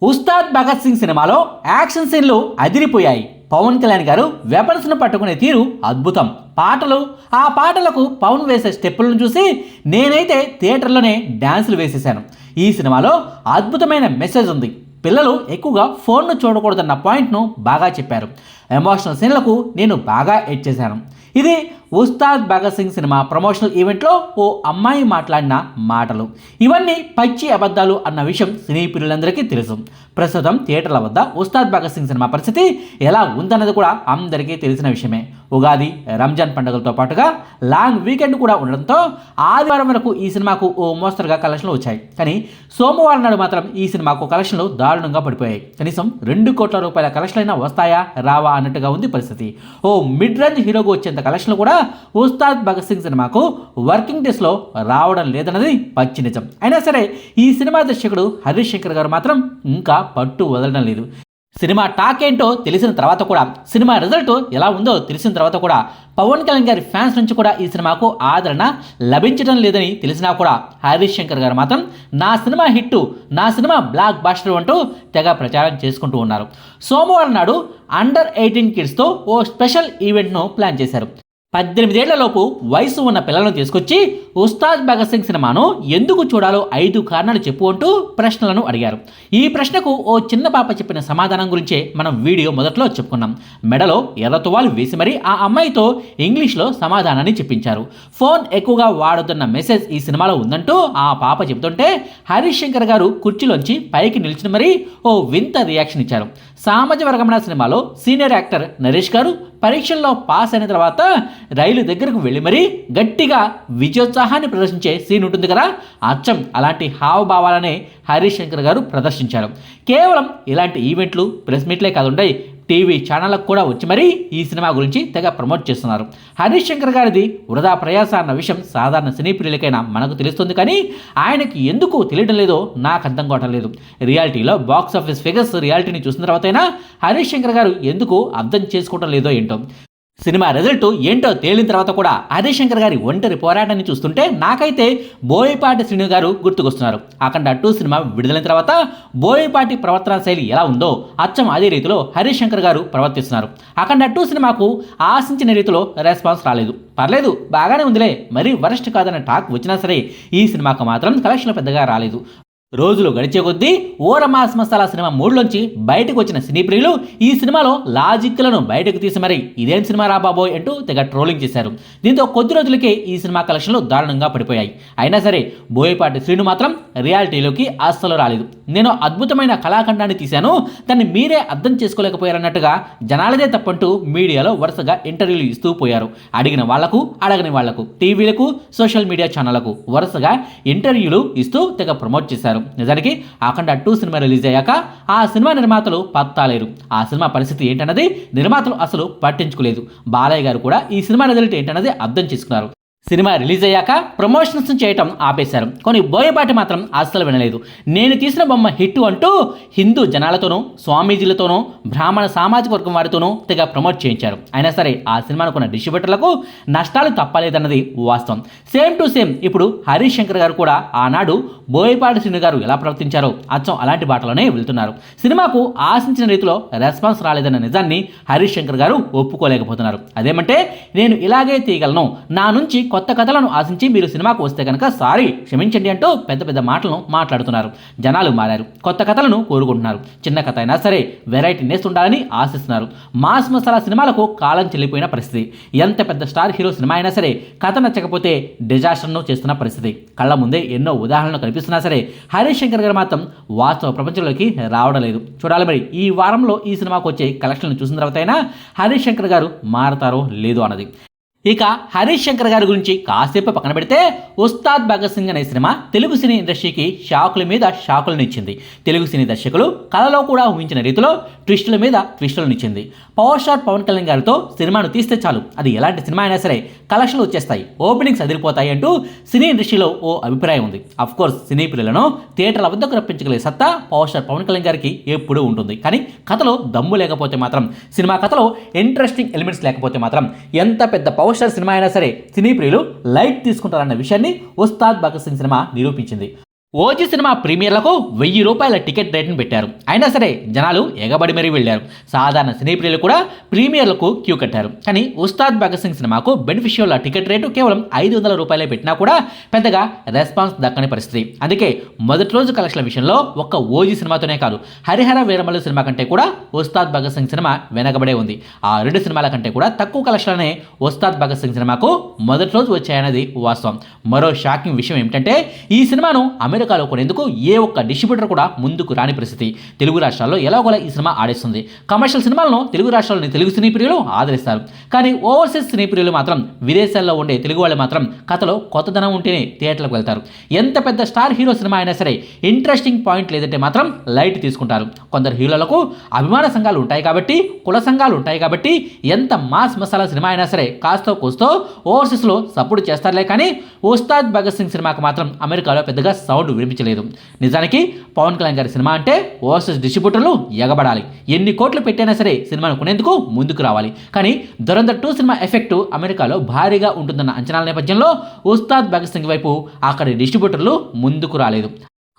ఉస్తాద్ భగత్ సింగ్ సినిమాలో యాక్షన్ సీన్లు అదిరిపోయాయి. పవన్ కళ్యాణ్ గారు వెపన్స్ను పట్టుకునే తీరు అద్భుతం. పాటలు, ఆ పాటలకు పవన్ వేసే స్టెప్పులను చూసి నేనైతే థియేటర్లోనే డ్యాన్సులు వేసేసాను. ఈ సినిమాలో అద్భుతమైన మెసేజ్ ఉంది. పిల్లలు ఎక్కువగా ఫోన్ను చూడకూడదన్న పాయింట్ను బాగా చెప్పారు. ఎమోషనల్ సీన్లకు నేను బాగా ఎడ్ చేశాను. ఇది ఉస్తాద్ భగత్ సింగ్ సినిమా ప్రమోషనల్ ఈవెంట్లో ఓ అమ్మాయి మాట్లాడిన మాటలు. ఇవన్నీ పచ్చి అబద్ధాలు అన్న విషయం సినీ ప్రియులందరికీ తెలుసు. ప్రస్తుతం థియేటర్ల వద్ద ఉస్తాద్ భగత్ సింగ్ సినిమా పరిస్థితి ఎలా ఉందన్నది కూడా అందరికీ తెలిసిన విషయమే. ఉగాది, రంజాన్ పండుగలతో పాటుగా లాంగ్ వీకెండ్ కూడా ఉండడంతో ఆదివారం వరకు ఈ సినిమాకు ఓ మోస్తరుగా కలెక్షన్లు వచ్చాయి. కానీ సోమవారం నాడు మాత్రం ఈ సినిమాకు కలెక్షన్లు దారుణంగా పడిపోయాయి. కనీసం 2 కోట్ల రూపాయల కలెక్షన్లైనా వస్తాయా రావా అన్నట్టుగా ఉంది పరిస్థితి. ఓ మిడ్ రేంజ్ హీరోకు వచ్చేంత కలెక్షన్లు కూడా ఉస్తాద్ భగత్ సింగ్ సినిమాకు వర్కింగ్ డేస్లో రావడం లేదన్నది పచ్చి నిజం. అయినా సరే ఈ సినిమా దర్శకుడు హరీష్ శంకర్ గారు మాత్రం ఇంకా పట్టు వదలడం లేదు. సినిమా టాక్ ఏంటో తెలిసిన తర్వాత కూడా, సినిమా రిజల్ట్ ఎలా ఉందో తెలిసిన తర్వాత కూడా పవన్ కళ్యాణ్ గారి ఫ్యాన్స్ నుంచి కూడా ఈ సినిమాకు ఆదరణ లభించడం లేదని తెలిసినా కూడా హరీష్ శంకర్ గారు మాత్రం నా సినిమా హిట్టు, నా సినిమా బ్లాక్ బాస్టర్ అంటూ తెగ ప్రచారం చేసుకుంటూ ఉన్నారు. సోమవారం నాడు అండర్ 18 కిడ్స్తో ఓ స్పెషల్ ఈవెంట్ను ప్లాన్ చేశారు. 18 ఏళ్లలోపు వయసు ఉన్న పిల్లలను తీసుకొచ్చి ఉస్తాద్ భగత్ సింగ్ సినిమాను ఎందుకు చూడాలో 5 కారణాలు చెప్పు అంటూ ప్రశ్నలను అడిగారు. ఈ ప్రశ్నకు ఓ చిన్న పాప చెప్పిన సమాధానం గురించే మనం వీడియో మొదట్లో చెప్పుకున్నాం. మెడలో ఎర్రతువాలు వేసి మరీ ఆ అమ్మాయితో ఇంగ్లీష్లో సమాధానాన్ని చెప్పించారు. ఫోన్ ఎక్కువగా వాడొద్దన్న మెసేజ్ ఈ సినిమాలో ఉందంటూ ఆ పాప చెబుతుంటే హరీష్ శంకర్ గారు కుర్చీలోంచి పైకి నిలిచిన మరీ ఓ వింత రియాక్షన్ ఇచ్చారు. సామాజిక వర్గమన సినిమాలో సీనియర్ యాక్టర్ నరేష్ గారు పరీక్షల్లో పాస్ అయిన తర్వాత రైలు దగ్గరకు వెళ్ళి మరీ గట్టిగా విజయోత్సాహాన్ని ప్రదర్శించే సీన్ ఉంటుంది కదా, అచ్చం అలాంటి హావభావాలనే హరీష్ శంకర్ గారు ప్రదర్శించారు. కేవలం ఇలాంటి ఈవెంట్లు, ప్రెస్ మీట్లే కాదుంటాయి, టీవీ ఛానళ్ళకు కూడా వచ్చి మరీ ఈ సినిమా గురించి తెగ ప్రమోట్ చేస్తున్నారు. హరీష్ శంకర్ గారిది వృధా ప్రయాస అన్న విషయం సాధారణ సినీ ప్రియులకైనా మనకు తెలుస్తుంది. కానీ ఆయనకి ఎందుకు తెలియడం లేదో నాకు అర్థం కావటం లేదు. రియాలిటీలో బాక్స్ ఆఫీస్ ఫిగర్స్ రియాలిటీని చూసిన తర్వాతైనా హరీష్ శంకర్ గారు ఎందుకు అర్థం చేసుకోవటం లేదో ఏంటో. సినిమా రిజల్ట్ ఏంటో తేలిన తర్వాత కూడా హరీష్ శంకర్ గారి ఒంటరి పోరాటాన్ని చూస్తుంటే నాకైతే బోయపాటి శ్రీను గారు గుర్తుకొస్తున్నారు. అఖండ 2 సినిమా విడుదలైన తర్వాత బోయపాటి ప్రవర్తన శైలి ఎలా ఉందో అచ్చం అదే రీతిలో హరీష్ శంకర్ గారు ప్రవర్తిస్తున్నారు. అఖండ 2 సినిమాకు ఆశించిన రీతిలో రెస్పాన్స్ రాలేదు. పర్లేదు, బాగానే ఉందిలే, మరీ వరస్ట్ కాదన్న టాక్ వచ్చినా సరే ఈ సినిమాకు మాత్రం కలెక్షన్లు పెద్దగా రాలేదు. రోజులు గడిచే కొద్దీ ఓర మాస్ మసాలా సినిమా మూడ్లోంచి బయటకు వచ్చిన సినీ ప్రియులు ఈ సినిమాలో లాజిక్లను బయటకు తీసి మరీ ఇదేం సినిమా రా బాబోయ్ అంటూ తెగ ట్రోలింగ్ చేశారు. దీంతో కొద్ది రోజులకే ఈ సినిమా కలెక్షన్లు దారుణంగా పడిపోయాయి. అయినా సరే బోయపాటి శ్రీను మాత్రం రియాలిటీలోకి అస్సలు రాలేదు. నేను అద్భుతమైన కళాఖండాన్ని తీశాను, దాన్ని మీరే అర్థం చేసుకోలేకపోయారన్నట్టుగా జనాలదే తప్పంటూ మీడియాలో వరుసగా ఇంటర్వ్యూలు ఇస్తూ పోయారు. అడిగిన వాళ్లకు, అడగని వాళ్లకు, టీవీలకు, సోషల్ మీడియా ఛానళ్లకు వరుసగా ఇంటర్వ్యూలు ఇస్తూ తెగ ప్రమోట్ చేశారు. నిజానికి అఖండ 2 సినిమా రిలీజ్ అయ్యాక ఆ సినిమా నిర్మాతలు పత్తాలేరు. ఆ సినిమా పరిస్థితి ఏంటన్నది నిర్మాతలు అసలు పట్టించుకోలేదు. బాలయ్య గారు కూడా ఈ సినిమా రిజల్ట్ ఏంటన్నది అర్థం చేసుకున్నారు. సినిమా రిలీజ్ అయ్యాక ప్రమోషన్స్ చేయటం ఆపేశారు. కొన్ని బోయపాటి మాత్రం అస్సలు వినలేదు. నేను తీసిన బొమ్మ హిట్ అంటూ హిందూ జనాలతోనూ, స్వామీజీలతోనూ, బ్రాహ్మణ సామాజిక వర్గం వారితోనూ తెగ ప్రమోట్ చేయించారు. అయినా సరే ఆ సినిమాను కొన్న డిస్ట్రిబ్యూటర్లకు నష్టాలు తప్పలేదన్నది వాస్తవం. సేమ్ టు సేమ్ ఇప్పుడు హరీష్ శంకర్ గారు కూడా ఆనాడు బోయపాటి శ్రీను గారు ఎలా ప్రవర్తించారో అచ్చం అలాంటి బాటలోనే వెళ్తున్నారు. సినిమాకు ఆశించిన రీతిలో రెస్పాన్స్ రాలేదన్న నిజాన్ని హరీష్ శంకర్ గారు ఒప్పుకోలేకపోతున్నారు. అదేమంటే నేను ఇలాగే తీయగలను, నా నుంచి కొత్త కథలను ఆశించి మీరు సినిమాకు వస్తే కనుక సారీ క్షమించండి అంటూ పెద్ద పెద్ద మాటలను మాట్లాడుతున్నారు. జనాలు మారారు, కొత్త కథలను కోరుకుంటున్నారు. చిన్న కథ అయినా సరే వెరైటీనెస్ ఉండాలని ఆశిస్తున్నారు. మాస్ మసాలా సినిమాలకు కాలం చెల్లిపోయిన పరిస్థితి. ఎంత పెద్ద స్టార్ హీరో సినిమా అయినా సరే కథ నచ్చకపోతే డిజాస్టర్ను చేస్తున్న పరిస్థితి కళ్ళ ముందే ఎన్నో ఉదాహరణలు కనిపిస్తున్నా సరే హరీష్ శంకర్ గారు మాత్రం వాస్తవ ప్రపంచంలోకి రావడం లేదు. చూడాలి మరి ఈ వారంలో ఈ సినిమాకు వచ్చే కలెక్షన్లు చూసిన తర్వాత అయినా హరీష్ శంకర్ గారు మారతారో లేదో అన్నది. ఇక హరీష్ శంకర్ గారి గురించి కాసేపు పక్కన పెడితే ఉస్తాద్ భగత్ సింగ్ అనే సినిమా తెలుగు సినీ ఇండస్ట్రీకి షాకుల మీద షాకులను ఇచ్చింది. తెలుగు సినీ దర్శకులు కళలో కూడా ఊహించిన రీతిలో ట్విస్టుల మీద ట్విస్టులను ఇచ్చింది. పవర్ స్టార్ పవన్ కళ్యాణ్ గారితో సినిమాను తీస్తే చాలు, అది ఎలాంటి సినిమా అయినా సరే కలెక్షన్లు వచ్చేస్తాయి, ఓపెనింగ్స్ అదిరిపోతాయి అంటూ సినీ ఇండస్ట్రీలో ఓ అభిప్రాయం ఉంది. అఫ్కోర్స్ సినీ ప్రియులను థియేటర్ల వద్దకు రప్పించగలిగే సత్తా పవర్ స్టార్ పవన్ కళ్యాణ్ గారికి ఎప్పుడూ ఉంటుంది. కానీ కథలో దమ్ము లేకపోతే మాత్రం, సినిమా కథలో ఇంట్రెస్టింగ్ ఎలిమెంట్స్ లేకపోతే మాత్రం ఎంత పెద్ద పవర్ స్టార్ సినిమా అయినా సరే సినీ ప్రియులు లైట్ తీసుకుంటారన్న విషయాన్ని ఉస్తాద్ భగత్ సింగ్ సినిమా నిరూపించింది. ఓజీ సినిమా ప్రీమియర్లకు ₹1000 టికెట్ రేట్ను పెట్టారు. అయినా సరే జనాలు ఎగబడి మరీ వెళ్లారు. సాధారణ సినీ ప్రియులు కూడా ప్రీమియర్లకు క్యూ కట్టారు. కానీ ఉస్తాద్ భగత్ సింగ్ సినిమాకు బెనిఫిషియల్ టికెట్ రేటు కేవలం ₹500 పెట్టినా కూడా పెద్దగా రెస్పాన్స్ దక్కని పరిస్థితి. అందుకే మొదటి రోజు కలెక్షన్ల విషయంలో ఒక్క ఓజీ సినిమాతోనే కాదు, హరిహర వీరమల్లు సినిమా కంటే కూడా ఉస్తాద్ భగత్ సింగ్ సినిమా వెనకబడే ఉంది. ఆ రెండు సినిమాల కంటే కూడా తక్కువ కలెక్షన్లనే ఉస్తాద్ భగత్ సింగ్ సినిమాకు మొదటి రోజు వచ్చాయన్నది వాస్తవం. మరో షాకింగ్ విషయం ఏమిటంటే ఈ సినిమాను అమెరికాలో కొనేందుకు ఏ ఒక్క డిస్ట్రిబ్యూటర్ కూడా ముందుకు రాని పరిస్థితి. తెలుగు రాష్ట్రాల్లో ఎలాగోలా ఈ సినిమా ఆడేస్తుంది. కమర్షియల్ సినిమాలను తెలుగు రాష్ట్రాల్లోని తెలుగు సినీ ప్రియులు ఆదరిస్తారు. కానీ ఓవర్సీస్ సినీ ప్రియులు మాత్రం, విదేశాల్లో ఉండే తెలుగు వాళ్ళు మాత్రం కథలో కొత్తదనం ఉంటేనే థియేటర్లకు వెళ్తారు. ఎంత పెద్ద స్టార్ హీరో సినిమా అయినా సరే ఇంట్రెస్టింగ్ పాయింట్ లేదంటే మాత్రం లైట్ తీసుకుంటారు. కొందరు హీరోలకు అభిమాన సంఘాలు ఉంటాయి కాబట్టి, కుల సంఘాలు ఉంటాయి కాబట్టి ఎంత మాస్ మసాలా సినిమా అయినా సరే కాస్తో కూస్తో ఓవర్సీస్లో సపోర్ట్ చేస్తారులే. కానీ ఉస్తాద్ భగత్ సింగ్ సినిమాకు మాత్రం అమెరికాలో పెద్దగా సౌండ్ వినిపించలేదు. నిజానికి పవన్ కళ్యాణ్ గారి సినిమా అంటే ఓవర్సీస్ డిస్ట్రిబ్యూటర్లు ఎగబడాలి. ఎన్ని కోట్లు పెట్టైనా సరే సినిమాను కొనేందుకు ముందుకు రావాలి. కానీ దురంధర్ 2 సినిమా ఎఫెక్ట్ అమెరికాలో భారీగా ఉంటుందన్న అంచనాల నేపథ్యంలో ఉస్తాద్ భగత్ సింగ్ వైపు అక్కడి డిస్ట్రిబ్యూటర్లు ముందుకు రాలేదు.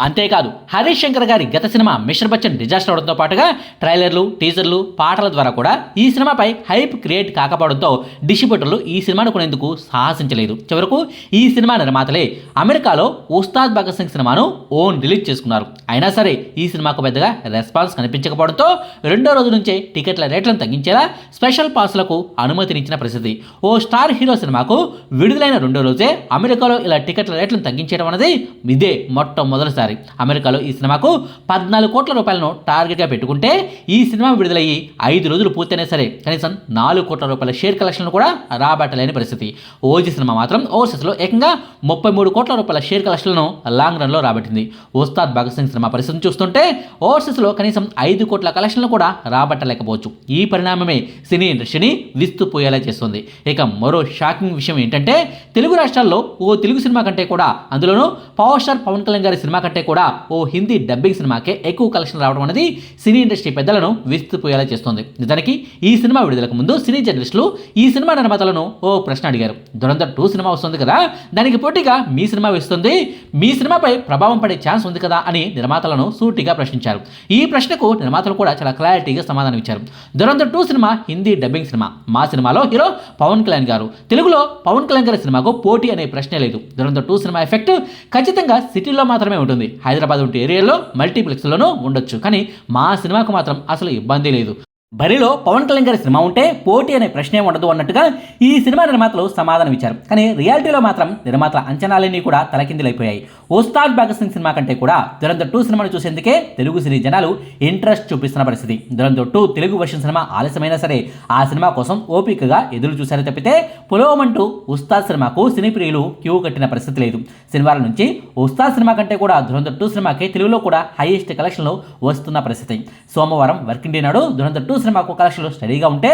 అంతేకాదు హరీష్ శంకర్ గారి గత సినిమా మిస్టర్ బచ్చన్ డిజాస్టర్ అవడంతో పాటుగా ట్రైలర్లు, టీజర్లు, పాటల ద్వారా కూడా ఈ సినిమాపై హైప్ క్రియేట్ కాకపోవడంతో డిస్ట్రిబ్యూటర్లు ఈ సినిమాను కొనేందుకు సాహసించలేదు. చివరకు ఈ సినిమా నిర్మాతలే అమెరికాలో ఉస్తాద్ భగత్ సింగ్ సినిమాను ఓన్ రిలీజ్ చేసుకున్నారు. అయినా సరే ఈ సినిమాకు పెద్దగా రెస్పాన్స్ కనిపించకపోవడంతో రెండో రోజు నుంచే టికెట్ల రేట్లను తగ్గించేలా స్పెషల్ పాస్లకు అనుమతినిచ్చిన పరిస్థితి. ఓ స్టార్ హీరో సినిమాకు విడుదలైన రెండో రోజే అమెరికాలో ఇలా టికెట్ల రేట్లను తగ్గించడం అనేది ఇదే మొట్టమొదటిసారి. అమెరికాలో ఈ సినిమాకు ₹14 కోట్ల టార్గెట్గా పెట్టుకుంటే ఈ సినిమా విడుదలయ్యి 5 రోజులు పూర్తయినా సరే కనీసం ₹4 కోట్ల షేర్ కలెక్షన్లు కూడా రాబట్టలేని పరిస్థితి. ఓజీ సినిమా మాత్రం ఓవర్సీస్లో ఏకంగా ₹33 కోట్ల షేర్ కలెక్షన్లను లాంగ్ రన్లో రాబట్టింది. ఉస్తాద్ భగత్ సింగ్ సినిమా పరిస్థితిని చూస్తుంటే ఓవర్సీస్లో కనీసం 5 కోట్ల కలెక్షన్లు కూడా రాబట్టలేకపోవచ్చు. ఈ పరిణామమే సినీ ఇండస్ట్రీని విస్తుపోయేలా చేస్తుంది. ఇక మరో షాకింగ్ విషయం ఏంటంటే తెలుగు రాష్ట్రాల్లో ఓ తెలుగు సినిమా కంటే కూడా, అందులోనూ పవర్ స్టార్ పవన్ కళ్యాణ్ గారి సినిమా కంటే కూడా ఓ హిందీ డబ్బింగ్ సినిమాకే ఎక్కువ కలెక్షన్ రావడం అనేది సినీ ఇండస్ట్రీ పెద్దలను విస్తుపోయేలా చేస్తుంది. నిజానికి ఈ సినిమా విడుదలకు ముందు సినీ జర్నలిస్టులు ఈ సినిమా నిర్మాతలను ఓ ప్రశ్న అడిగారు. దురంధర్ 2 సినిమా వస్తుంది కదా, దానికి పోటీగా మీ సినిమా వస్తుంది, మీ సినిమాపై ప్రభావం పడే ఛాన్స్ ఉంది కదా అని నిర్మాతలను సూటిగా ప్రశ్నించారు. ఈ ప్రశ్నకు నిర్మాతలు కూడా చాలా క్లారిటీగా సమాధానం ఇచ్చారు. Dhurandhar 2 cinema Hindi dubbing cinema. మా సినిమాలో హీరో పవన్ కళ్యాణ్ గారు. తెలుగులో పవన్ కళ్యాణ్ గారి సినిమాకు పోటీ అనే ప్రశ్నే లేదు. దురంధర్ 2 సినిమా ఎఫెక్ట్ ఖచ్చితంగా సిటీలో మాత్రమే ఉంటుంది. హైదరాబాద్ వంటి ఏరియాలో మల్టీప్లెక్స్లోనూ ఉండొచ్చు. కానీ మా సినిమాకు మాత్రం అసలు ఇబ్బంది లేదు. బరిలో పవన్ కళ్యాణ్ గారి సినిమా ఉంటే పోటీ అనే ప్రశ్నే ఉండదు అన్నట్టుగా ఈ సినిమా నిర్మాతలు సమాధానం ఇచ్చారు. కానీ రియాలిటీలో మాత్రం నిర్మాతల అంచనాలన్నీ కూడా తలకిందులైపోయాయి. ఉస్తాద్ భగత్ సింగ్ సినిమా కంటే కూడా దురంధర్ 2 సినిమాను చూసేందుకే తెలుగు సినీ జనాలు ఇంట్రెస్ట్ చూపిస్తున్న పరిస్థితి. దురంధర్ 2 తెలుగు వర్షన్ సినిమా ఆలస్యమైనా సరే ఆ సినిమా కోసం ఓపికగా ఎదురు చూశారు తప్పితే పొలవమంటూ ఉస్తాద్ సినిమాకు సినీ ప్రియులు క్యూ కట్టిన పరిస్థితి లేదు. శనివారం నుంచి ఉస్తాద్ సినిమా కంటే కూడా దురంధర్ 2 సినిమాకి తెలుగులో కూడా హైయెస్ట్ కలెక్షన్లు వస్తున్న పరిస్థితి. సోమవారం వర్కింగ్ డే నాడు దురంధర్ 2 సినిమాకు కలెక్షన్లు స్టడీగా ఉంటే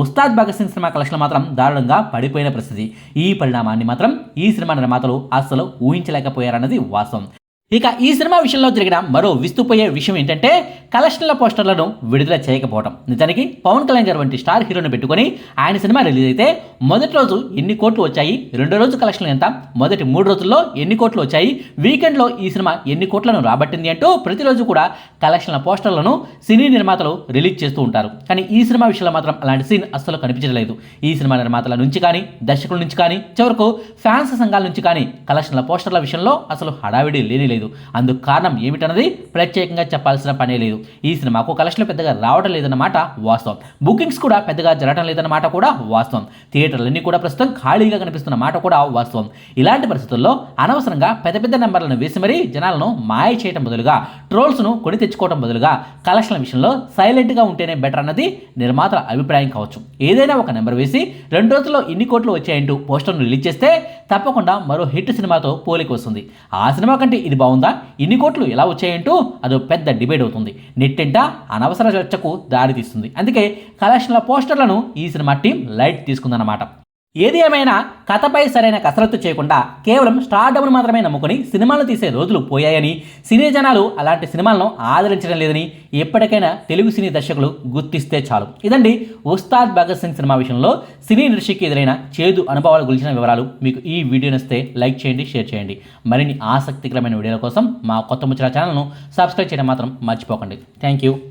ఉస్తాద్ భగత్ సింగ్ సినిమా కలెక్షన్లు మాత్రం దారుణంగా పడిపోయిన పరిస్థితి. ఈ పరిణామాన్ని మాత్రం ఈ సినిమా నిర్మాతలు అస్సలు ఊహించలేకపోయారన్నది వాస్తవం. ఇక ఈ సినిమా విషయంలో జరిగిన మరో విస్తుపోయే విషయం ఏంటంటే కలెక్షన్ల పోస్టర్లను విడుదల చేయకపోవడం. నిజానికి పవన్ కళ్యాణ్ గారు వంటి స్టార్ హీరోని పెట్టుకొని ఆయన సినిమా రిలీజ్ అయితే మొదటి రోజు ఎన్ని కోట్లు వచ్చాయి, రెండో రోజు కలెక్షన్లు ఎంత, మొదటి 3 రోజుల్లో ఎన్ని కోట్లు వచ్చాయి, వీకెండ్లో ఈ సినిమా ఎన్ని కోట్లను రాబట్టింది అంటూ ప్రతిరోజు కూడా కలెక్షన్ల పోస్టర్లను సినీ నిర్మాతలు రిలీజ్ చేస్తూ ఉంటారు. కానీ ఈ సినిమా విషయంలో మాత్రం అలాంటి సీన్ అస్సలు కనిపించలేదు. ఈ సినిమా నిర్మాతల నుంచి కానీ, దర్శకుల నుంచి కానీ, చివరకు ఫ్యాన్స్ సంఘాల నుంచి కానీ కలెక్షన్ల పోస్టర్ల విషయంలో అసలు హడావిడి లేని లేదు. అందుకు కారణం ఏమిటన్నది ప్రత్యేకంగా చెప్పాల్సిన పనే లేదు. ఈ సినిమాకు కలెక్షన్లు పెద్దగా రావడం లేదన్నమాట వాస్తవం. బుకింగ్స్ కూడా పెద్దగా జరగడం లేదన్నమాట కూడా వాస్తవం. థియేటర్లన్నీ కూడా ప్రస్తుతం ఖాళీగా కనిపిస్తున్న మాట కూడా వాస్తవం. ఇలాంటి పరిస్థితుల్లో అనవసరంగా పెద్ద పెద్ద నెంబర్లను వేసి మరీ జనాలను మాయ చేయడం బదులుగా, ట్రోల్స్ను కొని తెచ్చుకోవడం బదులుగా కలెక్షన్ల విషయంలో సైలెంట్గా ఉంటేనే బెటర్ అన్నది నిర్మాతల అభిప్రాయం కావచ్చు. ఏదైనా ఒక నెంబర్ వేసి 2 రోజుల్లో ఇన్ని కోట్లు వచ్చాయంటూ పోస్టర్ను రిలీజ్ చేస్తే తప్పకుండా మరో హిట్ సినిమాతో పోలికి వస్తుంది. ఆ సినిమా కంటే ఇది బాగుందా, ఇన్ని కోట్లు ఎలా వచ్చాయంటూ అదో పెద్ద డిబేట్ అవుతుంది. నెట్టింట అనవసర చర్చకు దారి తీస్తుంది. అందుకే కలెక్షన్ల పోస్టర్లను ఈ సినిమా టీం లైట్ తీసుకుందన్నమాట. ఏది ఏమైనా కథపై సరైన కసరత్తు చేయకుండా కేవలం స్టార్డమ్ను మాత్రమే నమ్ముకొని సినిమాలు తీసే రోజులు పోయాయని, సినీ జనాలు అలాంటి సినిమాలను ఆదరించడం లేదని ఎప్పటికైనా తెలుగు సినీ దర్శకులు గుర్తిస్తే చాలు. ఇదండి ఉస్తాద్ భగత్ సింగ్ సినిమా విషయంలో సినీ ఇండస్ట్రీకి ఎదురైన చేదు అనుభవాలు గురించిన వివరాలు. మీకు ఈ వీడియో నచ్చితే లైక్ చేయండి, షేర్ చేయండి. మరిన్ని ఆసక్తికరమైన వీడియోల కోసం మా కొత్త ముచ్చట ఛానల్ను సబ్స్క్రైబ్ చేయడం మాత్రం మర్చిపోకండి. Thank you.